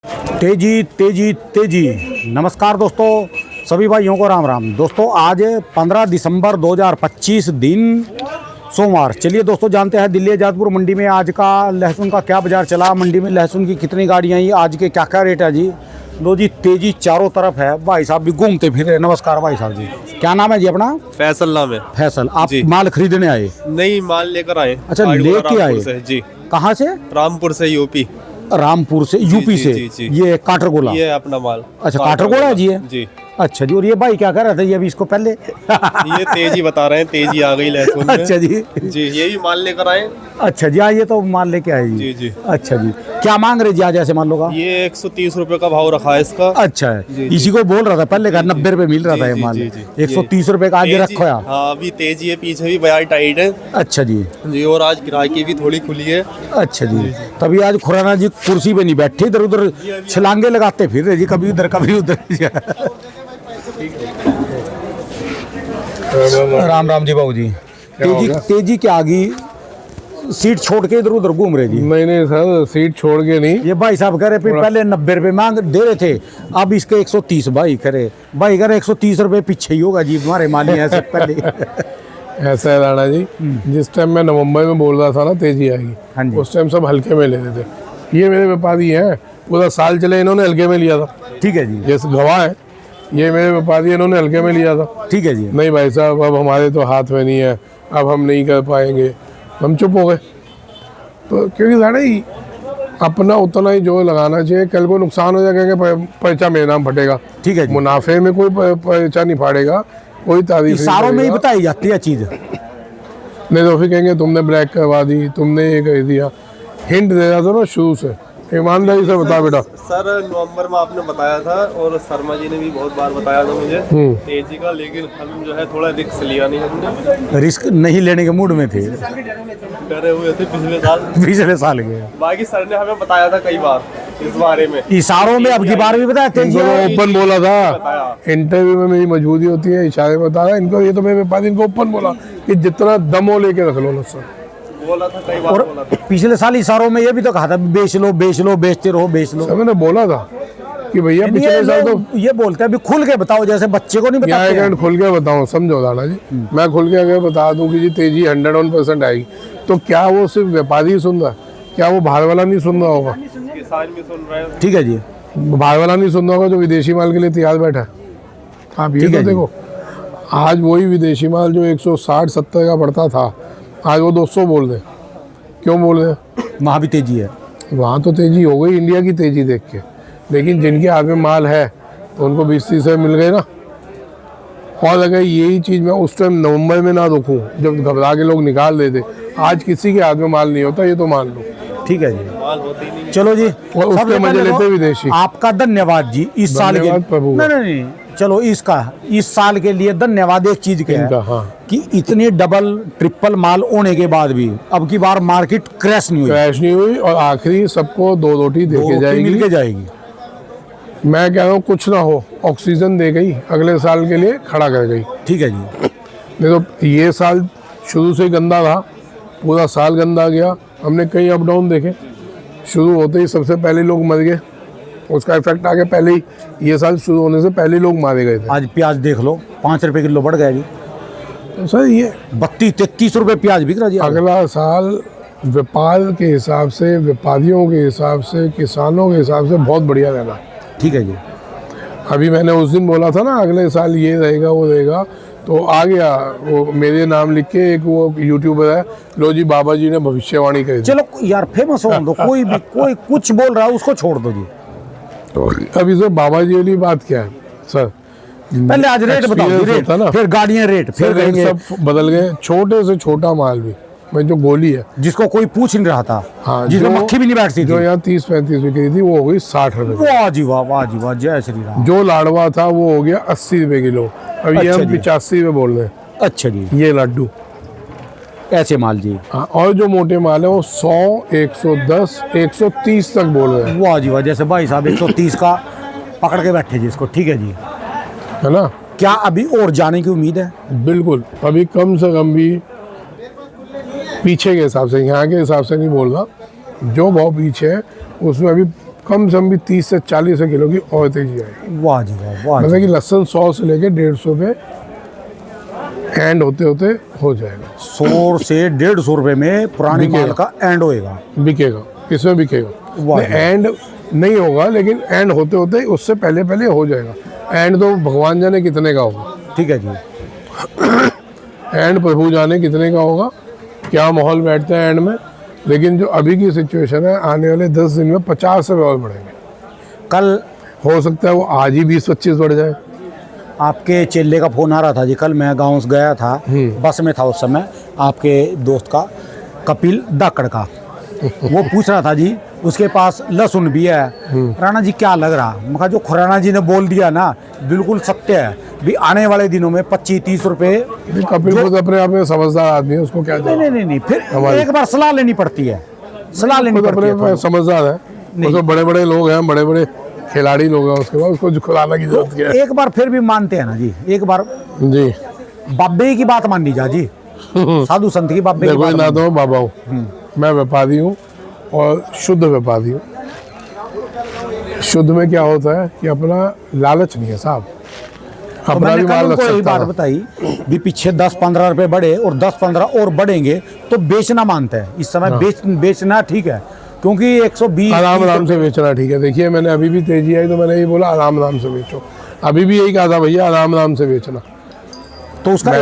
तेजी तेजी तेजी। नमस्कार दोस्तों, सभी भाइयों को राम राम। दोस्तों आज 15 दिसंबर 2025 दिन सोमवार। चलिए दोस्तों जानते हैं दिल्ली आजादपुर मंडी में आज का लहसुन का क्या बाजार चला, मंडी में लहसुन की कितनी गाड़ियाँ आई, आज के क्या क्या रेट है जी। लो जी तेजी चारों तरफ है, भाई साहब भी घूमते फिर रहे। नमस्कार भाई साहब जी, क्या नाम है जी अपना? फैसल नाम है। फैसल, आप माल खरीदने आए? नहीं, माल लेकर आए। अच्छा लेके आए जी। कहाँ से? रामपुर से, यूपी। रामपुर से, यूपी से। ये काटरगोला, ये अपना माल। अच्छा काटरगोला जी है जी। अच्छा जी। और ये भाई क्या कर रहा था ये अभी इसको पहले? ये तेजी बता रहे हैं, तेजी आ गई लहसुन में। अच्छा जी जी, यही माल लेकर आए। अच्छा जी, हाँ ये तो माल लेके आए जी जी। अच्छा जी, क्या मांग रहे जी आज ऐसे मान लो का? ये 130 रुपए का भाव रखा है इसका। अच्छा है, इसी को बोल रहा था पहले का 90 रुपए मिल रहा था ये माल। 130 रुपए का आज रखो यार। हाँ अभी तेजी है, पीछे भी बाजार टाइट है। अच्छा जी जी, और आज ग्राहकी भी थोड़ी खुली है। अच्छा जी। तभी आज खुराना जी कुर्सी पे नहीं बैठे, इधर उधर छलांगे लगाते फिर रहे जी, कभी उधर कभी उधर। राम राम जी बाबू जी। तेजी के आगे सीट छोड़ के इधर उधर घूम रहे जी? नहीं सर, सीट छोड़ के नहीं। ये भाई साहब कह रहे पहले 90 रुपए मांग दे रहे थे, अब इसके 130 भाई करे। भाई कह रहे 130 रुपए पीछे ही होगा जी हमारे माली ऐसे पहले। ऐसा है राणा जी, जिस टाइम मैं नवंबर में बोल रहा था ना तेजी आएगी, उस टाइम सब हल्के में ले रहे थे। ये मेरे व्यापारी हैं, पूरा साल चले इन्होंने हल्के में लिया था। ठीक है जी, ये गवाह है, ये मेरे व्यापारी इन्होंने हल्के में लिया था। ठीक है जी। नहीं भाई साहब, अब हमारे तो हाथ में नहीं है, अब हम नहीं कर पाएंगे, हम चुप हो गए। तो क्योंकि राणा जी अपना उतना ही जो लगाना चाहिए, कल को नुकसान हो जाएगा पर्चा मेरे नाम फटेगा। ठीक है जी। मुनाफे में कोई पर्चा नहीं फाड़ेगा, कोई तारीफ इशारों में ही बताई जाती है चीज। नहीं तो फिर कहेंगे तुमने ब्लैक करवा दी, तुमने ये कर दिया। हिंट दे रहा था ना शुरू से, ईमानदारी से बता बेटा। सर नवंबर में आपने बताया था और शर्मा जी ने भी बहुत बार बताया था मुझे तेजी का, लेकिन हम जो है थोड़ा रिस्क लिया नहीं हमने। रिस्क नहीं लेने के मूड में थे, डरे हुए थे पिछले साल के। बाकी सर ने हमें बताया था कई बार इस बारे में, इशारों में। अब की बार भी बताया तेजी ओपन बोला था। इंटरव्यू में मेरी मजबूरी होती है, इशारे में बता रहा इनको। ये तो मेरे व्यापारी इनको ओपन बोला कि जितना दम हो लेके रख लो ना सर, बोला था कई बार। और बोला था पिछले साल इशारों में ये भी तो कहा था बेच लो बेच लो, बेचते रहो बेच लो। मैंने बोला था कि भैया पिछले साल तो ये बोलते हैं अभी खुल के बताओ, जैसे बच्चे को नहीं बताते। खुल के बताऊं, समझो राणा जी, मैं खुल के अगर बता दूं कि जी तेजी 101% आएगी, तो क्या वो सिर्फ व्यापारी ही सुन रहा है? क्या वो बाहर वाला नहीं सुन रहा होगा? किसान भी सुन रहे हैं। ठीक है जी। बाहर वाला नहीं सुन रहा होगा जो विदेशी माल के लिए तैयार बैठा है। आप ये तो देखो, आज वही विदेशी माल जो 160-170 का पड़ता था, आज वो 200 बोल रहे। क्यों बोल रहे? वहाँ भी तेजी है। वहाँ तो तेजी हो गई इंडिया की तेजी देख के, लेकिन जिनके हाथ में माल है तो उनको 20-30 मिल गए ना। और अगर यही चीज़ मैं उस टाइम नवंबर में ना रोकूं, जब घबरा के लोग निकाल देते, आज किसी के हाथ में माल नहीं होता, ये तो मान लो। ठीक है जी, माल होती नहीं। चलो जी, और उसके मजे लेते विदेशी। आपका धन्यवाद जी इस साल के। नहीं, चलो इस साल के लिए धन्यवाद। एक चीज के है कि इतने डबल ट्रिपल माल होने के बाद भी अब की बार मार्केट क्रैश नहीं हुई, और आखिरी सबको 2 रोटी दे के जाएगी। मैं कह रहा हूँ कुछ ना हो, ऑक्सीजन दे गई, अगले साल के लिए खड़ा कर गई। ठीक है जी। नहीं तो ये साल शुरू से गंदा रहा, पूरा साल गंदा गया। हमने कई अप डाउन देखे, शुरू होते ही सबसे पहले लोग मर गए, उसका इफेक्ट आ गया पहले ही। ये साल शुरू होने से पहले लोग मारे गए थे। आज प्याज देख लो 5 रुपए किलो बढ़ गया जी। तो सर ये 32-33 रुपए प्याज बिक रहा जी। अगला साल व्यापार के हिसाब से, व्यापारियों के हिसाब से, किसानों के हिसाब से बहुत बढ़िया रहना। ठीक है जी। अभी मैंने उस दिन बोला था ना अगले साल ये रहेगा वो रहेगा, तो आ गया वो मेरे नाम लिख के। एक वो यूट्यूबर है, लो जी बाबा जी ने भविष्यवाणी करी। चलो यार फेमस हो दो, कोई भी कोई कुछ बोल रहा है उसको छोड़ दो जी। अभी सर बाबा जी वाली बात क्या है सर? पहले आज रेट बताओ, रेट ना, फिर गाड़ियां रेट, फिर सब बदल गए। छोटे से छोटा माल भी, मैं जो गोली है जिसको कोई पूछ नहीं रहा था, हाँ, जिसमें मक्खी भी नहीं बैठती थी, जो यहाँ 30-35 बिक रही थी, वो हो गई 60 रुपए। वाह जी वाह, वाह जी वाह, जय श्री राम। जो लाडवा था वो हो गया 80 रुपए किलो। अब ये हम 85 रुपए बोल रहे हैं। अच्छा जी, ये लड्डू ऐसे माल जी। हाँ, और जो मोटे माल है वो 100, 110, 130 तक बोल रहे हैं। वाह जी वाह, जैसे भाई साहब 130 का पकड़ के बैठे जी इसको। ठीक है जी, है ना? क्या अभी और जाने की उम्मीद है? बिल्कुल, अभी कम से कम भी पीछे के हिसाब से, यहाँ के हिसाब से नहीं बोल रहा, जो भाव पीछे है उसमें अभी कम से कम भी 30 से 40 किलो की और तेजी आएगी। वाह जी वाह, वाह मतलब जी। कि लहसुन 100 से लेके 150 पे एंड होते होते हो जाएगा, 100 से 150 रुपए में पुराने माल बिकेगा। का एंड होएगा। बिकेगा, इसमें बिकेगा। वाह नहीं, एंड नहीं होगा, लेकिन एंड होते होते उससे पहले पहले हो जाएगा। एंड तो भगवान जाने कितने का होगा, ठीक है जी। एंड प्रभु जाने कितने का होगा, क्या माहौल बैठता है एंड में। लेकिन जो अभी की सिचुएशन है, आने वाले 10 दिन में 50 रुपये और बढ़ेंगे। कल हो सकता है वो आज ही 20-25 बढ़ जाए। आपके चेले का फोन आ रहा था जी, कल मैं गाँव से गया था, बस में था उस समय, आपके दोस्त का कपिल दाकड़ का। वो पूछ रहा था जी, उसके पास लहसुन भी है, राणा जी क्या लग रहा। मैं कहा जो खुराना जी ने बोल दिया ना बिल्कुल सत्य है, भी आने वाले दिनों में 25-30 रुपए। कपिल खुद अपने आप में समझदार आदमी है, उसको क्या नहीं, फिर एक बार सलाह लेनी पड़ती है, सलाह लेनी खुद पड़ती अपने है। में समझदार है। उसको बड़े बड़े लोग हैं, बड़े बड़े खिलाड़ी लोग हैं, उसके बाद उसको जो खुलाना की जरूरत क्या है। एक बार फिर भी मानते हैं ना जी, एक बार जी बाबे की बात मान ली जा जी, साधु संत की बाबे की देखो बात ना मान तो बाबा हूँ, मैं व्यापारी हूँ और शुद्ध व्यापारी हूँ। शुद्ध में क्या होता है कि अपना लालच नहीं है साहब, तो अपना मैंने भी कल माल उनको रख यही सकता बात है। बताई भी पीछे 10-15 रुपए बढ़े और 10-15 और बढ़ेंगे तो बेचना मानते हैं इस समय। बेचना ठीक है, क्योंकि 120 आराम आराम से बेचना ठीक है। देखिए मैंने अभी भी तेजी आई तो मैंने ये बोला आराम आराम से बेचो, अभी भी यही कहा था भैया आराम आराम से बेचना। तो उसका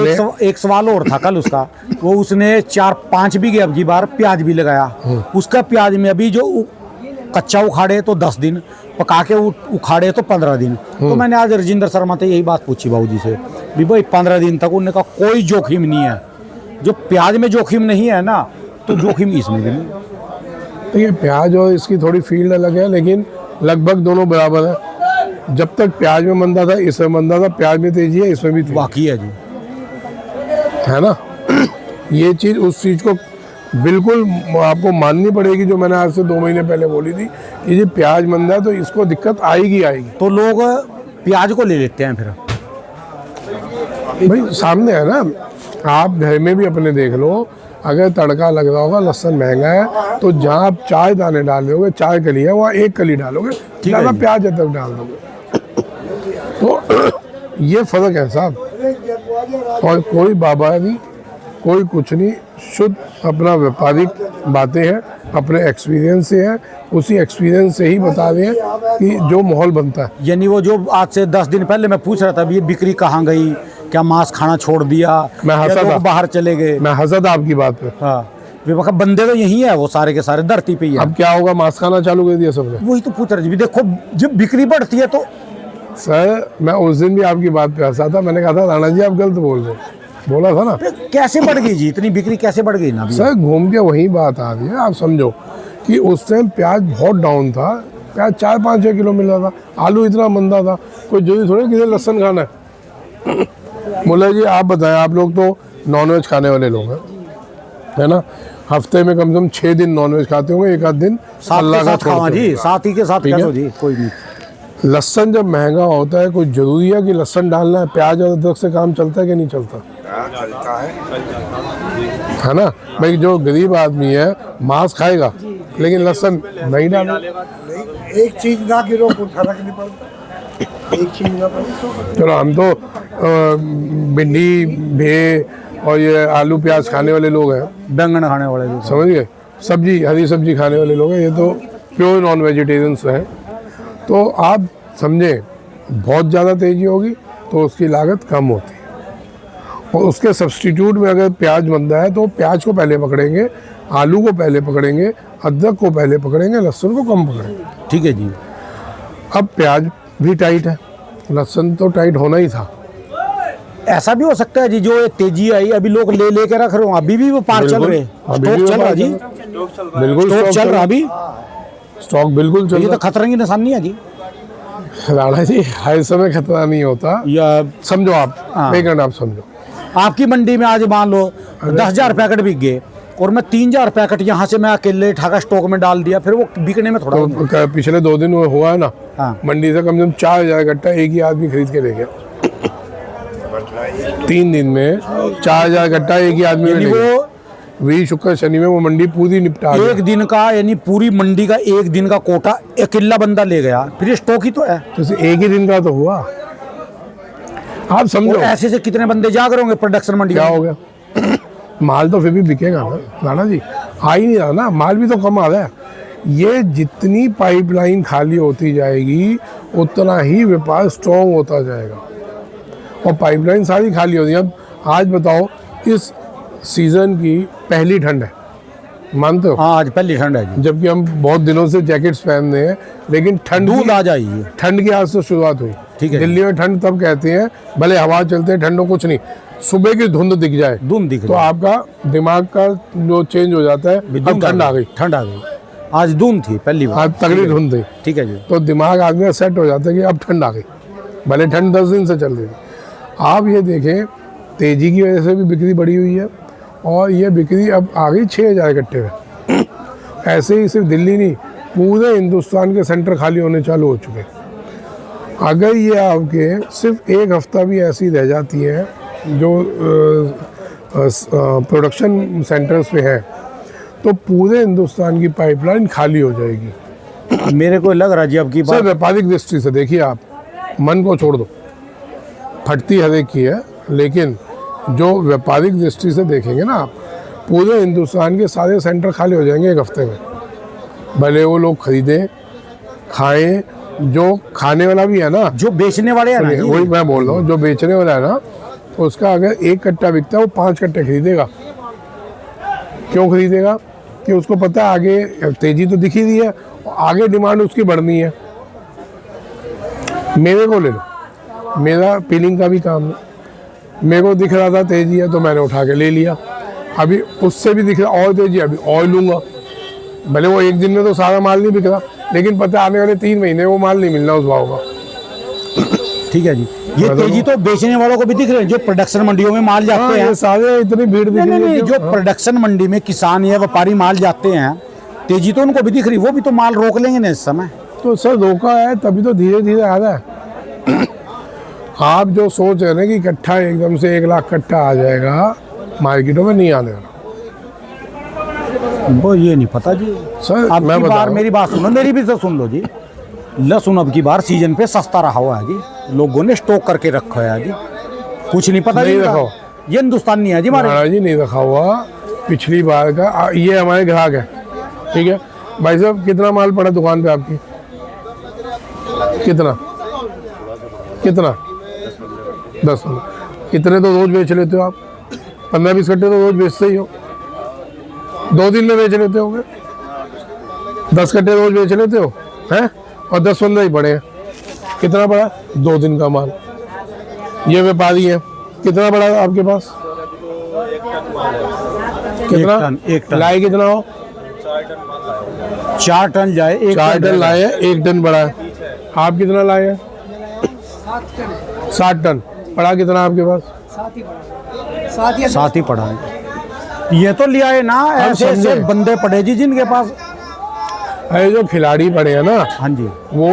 एक सवाल और था कल उसका, वो उसने 4-5 बीघे अब की बार प्याज भी लगाया। उसका प्याज में अभी जो कच्चा उखाड़े तो 10 दिन, पका के उखाड़े तो 15 दिन। तो मैंने आज राजेंद्र शर्मा से यही बात पूछी बाबूजी से भी भाई 15 दिन तक, उन्होंने कहा कोई जोखिम नहीं है। जो प्याज में जोखिम नहीं है ना, तो जोखिम इसमें भी नहीं। तो ये प्याज और इसकी थोड़ी फील्ड अलग है, लेकिन लगभग दोनों बराबर है। जब तक प्याज में मंदा था, इसमें मंदा था, प्याज में तेजी है, इसमें भी तेजी वाकई है जी, है ना। ये चीज़ उस चीज़ को बिल्कुल आपको माननी पड़ेगी जो मैंने आज से 2 महीने पहले बोली थी कि ये प्याज मंदा है तो इसको दिक्कत आएगी आएगी। तो लोग प्याज को ले लेते हैं फिर। भाई सामने है ना, आप घर में भी अपने देख लो, अगर तड़का लग रहा होगा, लहसुन महंगा है, तो जहाँ आप 4 दाने डाल दोगे, 4 कली है वहाँ 1 कली डालोगे, ज़्यादा प्याज है तब डाल दोगे। तो ये फर्क है साहब। और कोई बाबा नहीं, कोई कुछ नहीं, शुद्ध अपना व्यापारिक बातें हैं, अपने एक्सपीरियंस से हैं, उसी एक्सपीरियंस से ही बता रहे हैं कि जो माहौल बनता है। यानी वो जो आज से 10 दिन पहले मैं पूछ रहा था, ये बिक्री कहाँ गई, क्या मांस खाना छोड़ दिया, मैं हंसा क्या था। लोग बाहर चले गए। मैं हंसा था आपकी बात पे। हाँ, विवाह बंदे तो यही है, वो सारे के सारे धरती पे ही है। अब क्या होगा, मांस खाना चालू कर दिया सबने। वही तो पूछ रहे जी, देखो जब बिक्री बढ़ती है तो सर मैं उस दिन भी आपकी बात पे हंसा था, मैंने कहा था राणा जी आप गलत बोल रहे हो, बोला था ना। कैसे बढ़ गई जी, इतनी बिक्री कैसे बढ़ गई ना अभी? सर घूम के वही बात आ रही है। आप समझो कि उस टाइम प्याज बहुत डाउन था, प्याज 4-5-6 किलो मिल रहा था, आलू इतना मंदा था, कोई जरूरी थोड़ी किसी लहसुन खाना है। बोला जी आप बताएं, आप लोग तो नॉनवेज खाने वाले लोग हैं, है ना। हफ्ते में कम से कम 6 दिन नॉनवेज खाते होंगे, एक आध दिन साथ अल्लाह के का साथ खावा छोड़ते जी, होंगे। साथ ही के साथ ठीक है। कैसे जी, कोई नहीं। लहसन जब महंगा होता है, कोई जरूरी है कि लहसन डालना है? प्याज और अदरक से काम चलता है कि नहीं चलता? है ना भाई। जो गरीब आदमी है मांस खाएगा लेकिन लहसन नहीं डालेगा। एक चीज ना गिरो कोई फर्क नहीं पड़ता, एक चीज ना पड़े। चलो हम तो भिंडी भे और ये आलू प्याज खाने वाले लोग हैं, बैंगन खाने वाले लोग। समझ गए, सब्जी हरी सब्जी खाने वाले लोग हैं, ये तो प्योर नॉन वेजिटेरियंस हैं। तो आप समझें बहुत ज़्यादा तेज़ी होगी तो उसकी लागत कम होती है, और उसके सब्स्टिट्यूट में अगर प्याज मंदा है तो प्याज को पहले पकड़ेंगे, आलू को पहले पकड़ेंगे, अदरक को पहले पकड़ेंगे, लहसुन को कम पकड़ेंगे। ठीक है जी। अब प्याज भी टाइट है, लहसुन तो टाइट होना ही था। ऐसा भी हो सकता है जी, जो ये तेजी आई अभी लोग ले लेके रख रहे हो, अभी भी व्यापार चल रहे, अभी भी स्टॉक चल रहा जी, बिल्कुल स्टॉक चल रहा अभी। स्टॉक बिल्कुल चल ये तो रहा। खतरे की निशानी है जी। राणा जी हर समय खतरा नहीं होता, या समझो आप। हाँ। एक मिनट आप समझो, आपकी मंडी में आज मान लो 10,000 पैकेट बिक गए और मैं 3,000 पैकेट यहाँ से मैं अकेले ठाका स्टॉक में डाल दिया, फिर वो बिकने में थोड़ा तो पिछले 2 दिन हुआ है ना, हाँ। मंडी से कम से कम 4,000 गट्टा एक ही आदमी खरीद के ले गया। 3 दिन में 4,000 गट्टा एक ही आदमी ने यानी ले गया। वो वी शुक्र शनि में वो मंडी पूरी निपटा दी। एक दिन का यानी पूरी मंडी का एक दिन का कोटा अकेला बंदा ले गया, फिर स्टॉक ही तो है। तो एक ही दिन का तो हुआ, आप समझो। और ऐसे से कितने बंदे जाग रहे होंगे प्रोडक्शन मंडी क्या में? हो गया माल तो फिर भी बिकेगा ना राणा जी, आ ही नहीं रहा ना, माल भी तो कम आ रहा है। ये जितनी पाइपलाइन खाली होती जाएगी उतना ही व्यापार स्ट्रॉन्ग होता जाएगा, और पाइपलाइन सारी खाली होती है। अब आज बताओ, इस सीजन की पहली ठंड है, मानते हो? हाँ, आज पहली ठंड है जी। जबकि हम बहुत दिनों से जैकेट्स पहन रहे हैं, लेकिन दूध आ जाइए। ठंड की आज से शुरुआत हुई। ठीक है। दिल्ली में ठंड तब कहते हैं, भले हवा चलते हैं, ठंड हो कुछ नहीं, सुबह की धुंध दिख जाए धुंध दिख तो रही है। आपका दिमाग का जो चेंज हो जाता है, अब ठंड आ गई। ठंड आ गई, आज धुंध थी पहली बार। आज तगड़ी धुंध थी, ठीक है जी। तो दिमाग आदमी का सेट हो जाता है कि अब ठंड आ गई, भले ठंड 10 दिन से चल रही थी। आप ये देखें, तेजी की वजह से भी बिक्री बढ़ी हुई है, और ये बिक्री अब आ गई 6000 कट्टे में। ऐसे ही सिर्फ दिल्ली नहीं, पूरे हिंदुस्तान के सेंटर खाली होने चालू हो चुके हैं। अगर ये आपके सिर्फ एक हफ्ता भी ऐसी रह जाती है जो प्रोडक्शन सेंटर्स पे है, तो पूरे हिंदुस्तान की पाइपलाइन खाली हो जाएगी। मेरे को लग रहा है जी अब की सर बार व्यापारिक दृष्टि से देखिए, आप मन को छोड़ दो, फटती हर एक की है, लेकिन जो व्यापारिक दृष्टि से देखेंगे ना आप, पूरे हिंदुस्तान के सारे सेंटर खाली हो जाएंगे एक हफ्ते में। भले वो लोग खरीदें, खाएं, जो खाने वाला भी है ना, जो बेचने वाले हैं ना जी, वही मैं बोल रहा हूँ, जो बेचने वाला है ना, उसका अगर एक कट्टा बिकता है वो 5 कट्टे खरीदेगा। क्यों खरीदेगा? कि उसको पता है आगे तेजी तो दिख ही रही है, आगे डिमांड उसकी बढ़नी है। मेरे को ले लो, मेरा पीलिंग का भी काम है, मेरे को दिख रहा था तेजी है तो मैंने उठा के ले लिया। अभी उससे भी दिख रहा और तेजी, अभी और लूँगा। भले वो एक दिन में तो सारा माल नहीं बिक रहा, लेकिन पता आने वाले 3 महीने वो माल नहीं मिलना उस भाव का। ठीक है जी। ये तेजी तो बेचने वालों को भी दिख रहे हैं, जो प्रोडक्शन मंडियों में माल हाँ, जाते हैं। ये सारे इतनी भीड़ दिख रही है नहीं, कि- जो प्रोडक्शन मंडी में किसान या व्यापारी माल जाते हैं, तेजी तो उनको भी दिख रही, वो भी तो माल रोक लेंगे ना इस समय। तो सर रोका है, तभी तो धीरे धीरे आ रहा है। आप जो सोच रहे हैं ना कि इकट्ठा एकदम से 1 लाख कट्टा आ जाएगा, मार्केटों में नहीं आने वाला। वो ये नहीं पता जी। सर अब मैं की बता बार रहा मेरी बात सुनो, मेरी भी तो सुन लो जी। लहसुन अब की बार सीजन पे सस्ता रहा हुआ है जी, लोगों ने स्टॉक करके रखा है जी, कुछ नहीं पता नहीं जी रखा इनका। हुआ। ये हिंदुस्तान नहीं है जी हमारे। महाराज जी नहीं रखा हुआ, पिछली बार का ये हमारे ग्राहक है, ठीक है भाई साहब। कितना माल पड़ा दुकान पे आपकी? कितना कितना 10। इतने तो रोज बेच लेते हो आप, 15-20 कट्टे तो रोज बेचते ही हो। 2 दिन में बेच लेते होगे, 10 कट्टे रोज बेच लेते हो हैं, और 10-15 ही पड़े हैं। कितना पड़ा? 2 दिन का माल। ये व्यापारी है, कितना पड़ा आपके पास? कितना? एक टन लाए कितना हो? 4 टन जाए, 4 टन लाए हैं, 1 टन पड़ा है। आप कितना लाए हैं? 7 टन पड़ा। कितना आपके पास? साथ ही पड़ा है। ये तो लिया है ना, ऐसे ऐसे समझे। बंदे पड़े जी जिनके पास। अरे जो खिलाड़ी पड़े हैं ना, हाँ जी, वो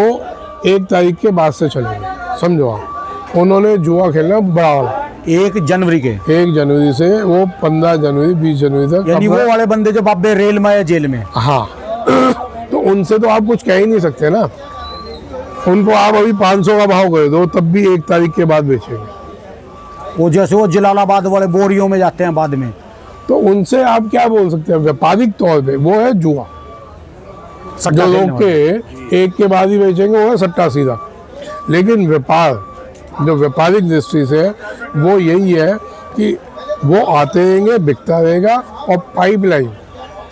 1 तारीख के बाद से चलेंगे, समझो आप। उन्होंने जुआ खेलना बड़ा वाला 1 जनवरी के, 1 जनवरी से वो 15 जनवरी 20 जनवरी तक। यानी वो वाले बंदे जो बाबे रेल में या जेल में। हाँ तो उनसे तो आप कुछ कह ही नहीं सकते ना। उनको आप अभी 500 का भाव कर दो, तब भी 1 तारीख के बाद बेचेंगे। वो जैसे वो जलालाबाद वाले बोरियों में जाते हैं बाद में। तो उनसे आप क्या बोल सकते हैं? व्यापारिक तौर पे वो है जुआ। सट्टा जो खेलने लोग के 1 के बाद ही बेचेंगे वो है सट्टा सीधा। लेकिन व्यापार जो व्यापारिक दृष्टि से है, वो यही है कि वो आते रहेंगे, बिकता रहेगा। और पाइपलाइन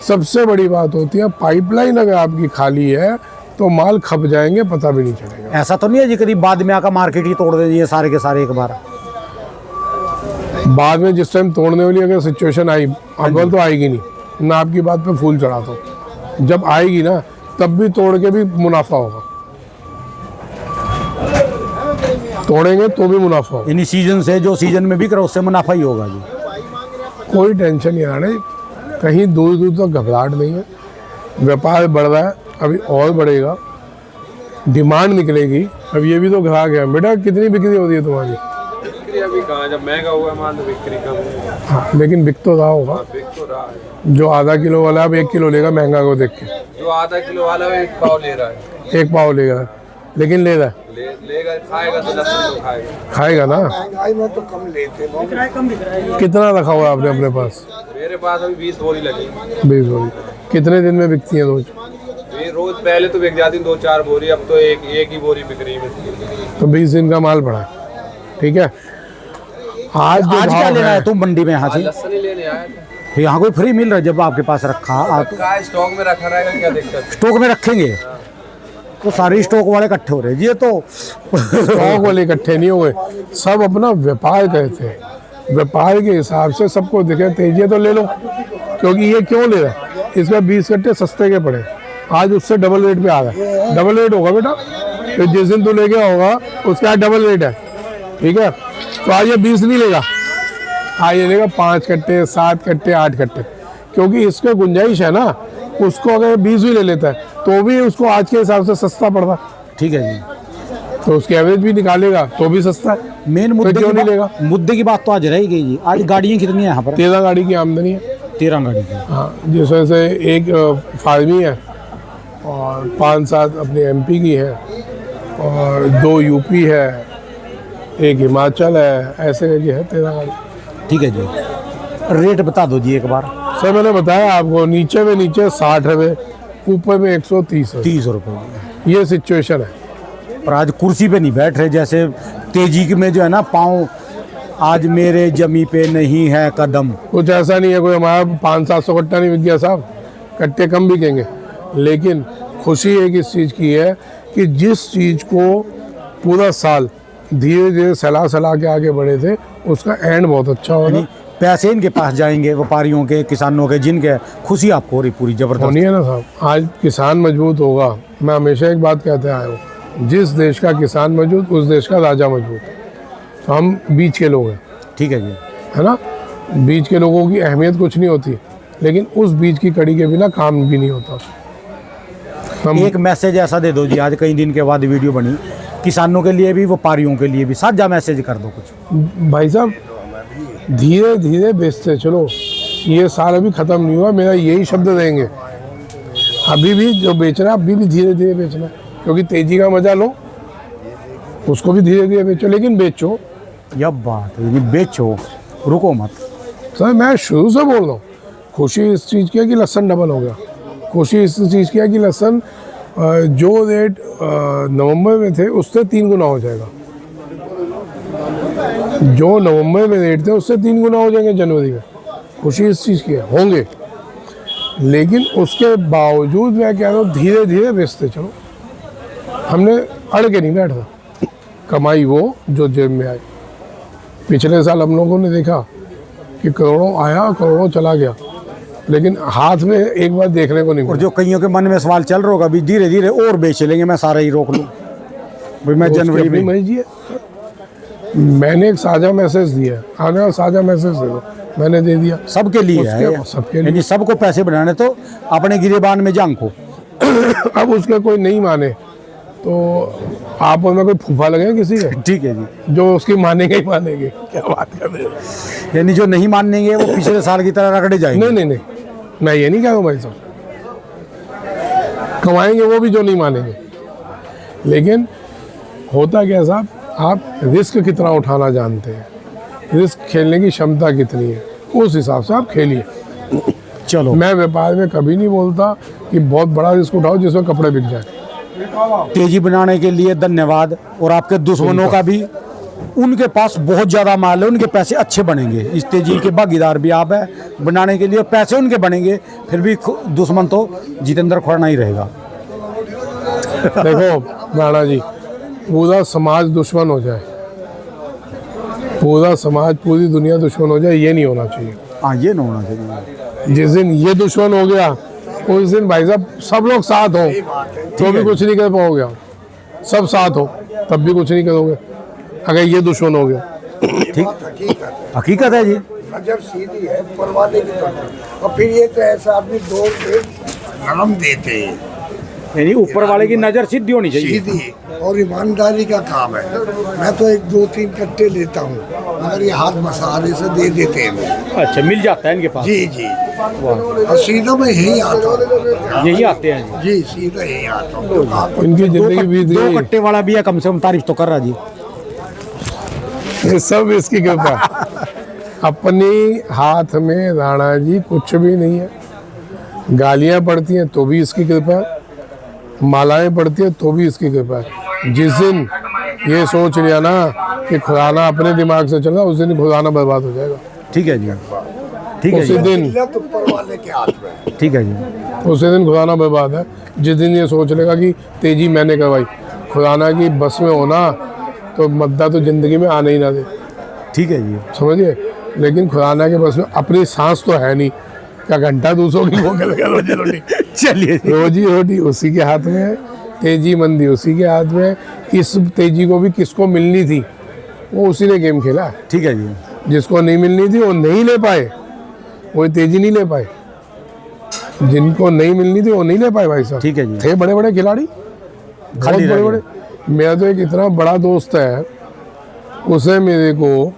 सबसे बड़ी बात होती है, पाइपलाइन अगर आपकी खाली है तो माल खप जाएंगे, पता भी नहीं चलेगा। ऐसा तो नहीं है जी करीब बाद में आकर मार्केट ही तोड़ दे ये सारे के सारे एक बार। बाद में जिस टाइम तोड़ने वाली अगर सिचुएशन आई, अव्वल तो आएगी नहीं, मैं आपकी बात पे फूल चढ़ाता हूँ। जब आएगी ना, तब भी तोड़ के भी मुनाफा होगा, तोड़ेंगे तो भी मुनाफा होगा। यानी सीजन से जो सीजन में बिक रहा है उससे मुनाफा ही होगा जी। कोई टेंशन नहीं आने, कहीं दूर दूर तक घबराहट नहीं है। व्यापार बढ़ रहा है, अभी और बढ़ेगा, डिमांड निकलेगी। अब ये भी तो ग्राहक है। बेटा कितनी बिक्री हो रही है तुम्हारी? बिक्री अभी कहाँ, जब महंगा हुआ माल तो बिक्री कम है। हाँ, लेकिन बिक तो रहा होगा। बिक तो रहा है। जो आधा किलो वाला अब 1 किलो लेगा महंगा को देख के, जो आधा किलो वाला वो 1 पाव ले रहा है। 1 पाव लेगा, लेकिन ले रहा है, लेगा, खाएगा तो लहसुन तो खाएगा। खाएगा ना। महंगाई में तो कम लेते हैं। कितना रखा हुआ है आपने अपने पास? मेरे पास अभी 20 बोरी लगी। 20 बोरी। कितने दिन में बिकती है रोज? ये रोज पहले तो बिक जाती 2-4 बोरी, अब तो एक ही बोरी बिक रही है। तो 20 दिन का माल पड़ा है, ठीक है। आज जो आज क्या भाव लेना है है, तुम मंडी में यहाँ से? लहसुन ही लेने आया था। फिर यहाँ कोई फ्री मिल रहा है जब आपके पास रखा आप का स्टॉक में रखा रहेगा, क्या दिक्कत है? स्टॉक में रखेंगे तो सारे स्टॉक वाले इकट्ठे हो रहे हैं ये तो स्टॉक वाले इकट्ठे नहीं हुए, सब अपना व्यापार करते हैं। व्यापार के हिसाब से सबको दिखे तेजी तो ले लो, क्योंकि ये क्यों ले रहा है, इसका 20 कट्टे सस्ते के पड़े, आज उससे डबल रेट पे आ गया। डबल रेट होगा बेटा, तो जिस दिन तू लेके होगा उसका आज डबल रेट है, ठीक है। तो आज ये 20 नहीं लेगा, आज ये लेगा 5 कट्टे, 7 कट्टे, 8 कट्टे, क्योंकि इसका गुंजाइश है ना। उसको अगर 20 भी ले लेता है तो भी उसको आज के हिसाब से सस्ता पड़ता, ठीक है जी। तो उसकी एवरेज भी निकालेगा तो भी सस्ता है। मेन तो मुद्दे क्यों की नहीं लेगा? मुद्दे की बात तो आज रही गई जी। आज गाड़ियाँ कितनी है यहाँ पर? 13 गाड़ी की आमदनी है। 13 गाड़ी की। हाँ, जिसमें से एक फार्मी है और 5-7 अपने एमपी की है और 2 यूपी है, एक हिमाचल है, ऐसे करके है 13 गाड़ी। ठीक है जी, रेट बता दो जी एक बार। सर मैंने बताया आपको, नीचे में नीचे 60 रुपये, ऊपर में 130 है। 30 रुपये। ये सिचुएशन है। पर आज कुर्सी पे नहीं बैठ रहे, जैसे तेजी में जो है ना पाँव, आज मेरे जमी पे नहीं है कदम। कुछ ऐसा नहीं है, कोई हमारा 500-700 कट्टा नहीं बिक गया साहब, कट्टे कम बिकेंगे। लेकिन खुशी एक इस चीज़ की है कि जिस चीज़ को पूरा साल धीरे धीरे सलाह के आगे बढ़े थे, उसका एंड बहुत अच्छा होगा। पैसे इनके पास जाएंगे, व्यापारियों के, किसानों के, जिनके खुशी आपको हो रही पूरी जबरदस्त। होनी है ना साहब। आज किसान मजबूत होगा, मैं हमेशा एक बात कहते आया हूँ, जिस देश का किसान मजबूत उस देश का राजा मजबूत। तो हम बीच के लोग हैं, ठीक है जी। है ना। बीच के लोगों की अहमियत कुछ नहीं होती, लेकिन उस बीच की कड़ी के बिना काम भी नहीं होता। हम एक मैसेज ऐसा दे दो जी, आज कई दिन के बाद वीडियो बनी, किसानों के लिए भी, व्यापारियों के लिए भी, साझा मैसेज कर दो कुछ। भाई साहब धीरे धीरे बेचते चलो, ये साल अभी ख़त्म नहीं हुआ, मेरा यही शब्द देंगे। अभी भी जो बेच रहा है अभी भी धीरे धीरे बेचना, क्योंकि तेजी का मजा लो, उसको भी धीरे धीरे बेचो, लेकिन बेचो। यह बात है, बेचो, रुको मत। सर मैं शुरू से बोल रहा हूँ, खुशी इस चीज़ की है कि लहसन डबल हो गया। खुशी इस चीज़ की है कि लहसन जो रेट नवंबर में थे उससे 3 गुना हो जाएगा। जो नवंबर में रेट थे उससे 3 गुना हो जाएंगे जनवरी में। खुशी इस चीज़ की है, होंगे, लेकिन उसके बावजूद मैं कह रहा हूँ धीरे धीरे बेचते चलो। हमने अड़ के नहीं बैठा, कमाई वो जो जेब में आई। पिछले साल हम लोगों ने देखा कि करोड़ों आया, करोड़ों चला गया, लेकिन हाथ में एक बार देखने को नहीं और मिला। जो कईयों के मन में सवाल चल रहा होगा, अभी धीरे धीरे और बेच लेंगे, मैं सारा ही रोक लूँ भाई, मैं जनवरी में। मर्जी है। मैंने एक साझा मैसेज दिया, आने वाला साझा मैसेज दे दो, मैंने दे दिया। सबके लिए है, सबके लिए। यानी सबको पैसे बनाने, तो अपने गिरेबान में जंग हो। अब उसका कोई नहीं माने तो आप और मैं कोई फूफा लगे किसी के, ठीक है जी। जो उसकी मानेंगे ही मानेंगे। क्या बात कर रहे हो? यानी जो नहीं मानेंगे वो पिछले साल की तरह रगड़े जाएंगे। नहीं, मैं ये नहीं कह रहा हूँ भाई साहब, कमाएंगे वो भी जो नहीं मानेंगे। लेकिन होता क्या साहब, आप रिस्क कितना उठाना जानते हैं, रिस्क खेलने की क्षमता कितनी है, उस हिसाब से आप खेलिए। चलो, मैं व्यापार में कभी नहीं बोलता कि बहुत बड़ा रिस्क उठाओ जिसमें कपड़े बिक जाए। तेजी बनाने के लिए धन्यवाद। और आपके दुश्मनों का भी, उनके पास बहुत ज़्यादा माल है, उनके पैसे अच्छे बनेंगे। इस तेजी के भागीदार भी आप है बनाने के लिए, पैसे उनके बनेंगे, फिर भी दुश्मन तो जितेंद्र खोड़ना ही रहेगा। देखो राणा जी, पूरा समाज दुश्मन हो जाए, पूरा समाज, पूरी दुनिया दुश्मन हो जाए, ये नहीं होना चाहिए। हाँ, ये ना होना चाहिए। जिस दिन ये दुश्मन हो गया उस दिन भाई साहब सब लोग साथ हो तो भी कुछ नहीं कर पाओगे आप। सब साथ हो तब भी कुछ नहीं करोगे अगर ये दुश्मन हो गया। ठीक, हकीकत है जी। नजर सीधी है, परवाह नहीं करते। और फिर ये तो ऐसा आदमी दौड़ के नाम देते हैं, यानी ऊपर वाले की नज़र सीधी होनी चाहिए। सीधी और ईमानदारी का काम है। मैं तो 1-2-3 कट्टे लेता हूँ, मगर ये हाथ मसाले से दे देते हैं मुझे। अच्छा, मिल जाता है इनके पास? जी जी। वाह, और सीधा मैं यही आता हूँ। यही आते हैं जी। जी सीधा यही आता हूँ। इनकी जिंदगी बीत दो गई, कट्टे वाला भी है, कम से कम तारीफ तो कर रहा जी। ये सब इसकी कृपा। अपनी हाथ में राणा जी कुछ भी नहीं है। गालियां पड़ती हैं तो भी इसकी कृपा है, मालाएं पड़ती हैं तो भी इसकी कृपा है। जिस दिन ये सोच लिया ना कि खुराना अपने दिमाग से चला, उस दिन खुराना बर्बाद हो जाएगा। ठीक है जी, ठीक है उसी जी, दिन तो ऊपर वाले के हाथ में। ठीक है जी। उसी दिन खुराना बर्बाद है। जिस दिन ये सोच लेगा कि तेजी मैंने करवाई, खुराना की बस में होना तो मद्दा तो जिंदगी में आने ही ना दे, ठीक है जी। समझिए। लेकिन खुराना के बस में अपनी सांस तो है नहीं, क्या घंटा दूसरों की वो करेगा रोजी रोटी। चलिए जी। रोजी रोटी उसी के हाथ में है, तेजी मंदी उसी के हाथ में है। इस तेजी को भी किसको मिलनी थी वो उसी ने गेम खेला है। ठीक है जी, जिसको नहीं मिलनी थी वो नहीं ले पाए, वो तेजी नहीं ले पाए। जिनको नहीं मिलनी थी वो नहीं ले पाए भाई साहब। ठीक है जी। थे बड़े बड़े खिलाड़ी, बहुत खाली रह बड़े बड़े। मेरा तो एक इतना बड़ा दोस्त है, उसे मेरे को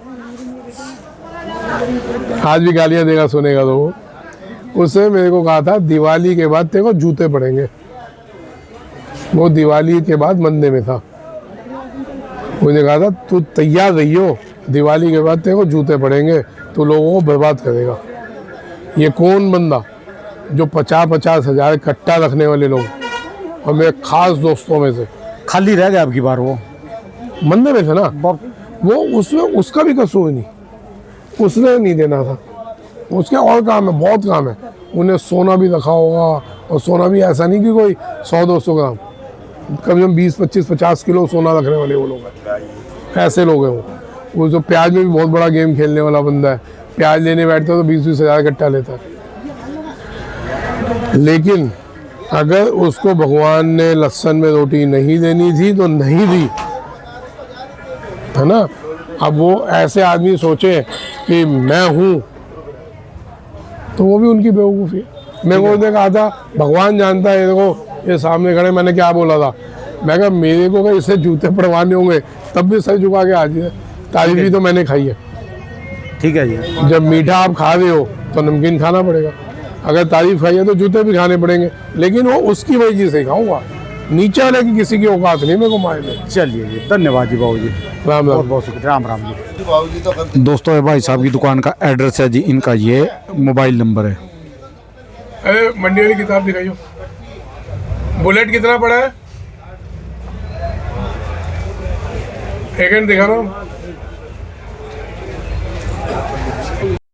आज भी गालियां देगा, सुनेगा तो वो, उसे मेरे को कहा था दिवाली के बाद तेरे को जूते पड़ेंगे। वो दिवाली के बाद मंदे में था, मुझे कहा था तू तैयार रहियो, दिवाली के बाद तेरे को जूते पड़ेंगे, तू लोगों को बर्बाद करेगा। ये कौन बंदा जो 50-50 हज़ार इकट्ठा रखने वाले लोग, और मेरे खास दोस्तों में से खाली रह गया आपकी बार वो। मंदे में थे ना वो, उसमें उसका भी कसूर नहीं, उसने नहीं देना था। उसके और काम है, बहुत काम है। उन्हें सोना भी रखा होगा, और सोना भी ऐसा नहीं कि कोई 100-200 ग्राम, कम से कम 20-25-50 किलो सोना रखने वाले वो लोग हैं। ऐसे लोग हैं वो जो प्याज में भी बहुत बड़ा गेम खेलने वाला बंदा है। प्याज लेने बैठता है तो 20-20 हज़ार इकट्ठा लेता है। लेकिन अगर उसको भगवान ने लहसुन में रोटी नहीं देनी थी तो नहीं दी, है ना। अब वो ऐसे आदमी सोचे कि मैं हूँ, तो वो भी उनकी बेवकूफ़ी है। मैं को कहा था भगवान जानता है, देखो ये सामने खड़े, मैंने क्या बोला था, मैं कहा मेरे को अगर इससे जूते पड़वाने होंगे तब भी सर झुका के आ जाए। तारीफ भी तो मैंने खाई है। ठीक है जी। जब मीठा आप खा रहे हो तो नमकीन खाना पड़ेगा, अगर तारीफ खाई है तो जूते भी खाने पड़ेंगे। लेकिन वो उसकी वजह से खाऊंगा, नीचे वाले की किसी की औकात नहीं मेरे को मारने। चलिए जी, धन्यवाद जी बाबू जी, राम बहुत राम। बहुत शुक्रिया। राम राम जी। दोस्तों ये भाई साहब की दुकान का एड्रेस है जी, इनका ये मोबाइल नंबर है। अरे मंडी वाली किताब दिखाइयो, बुलेट कितना पड़ा है? एक दिखा रहा हूँ।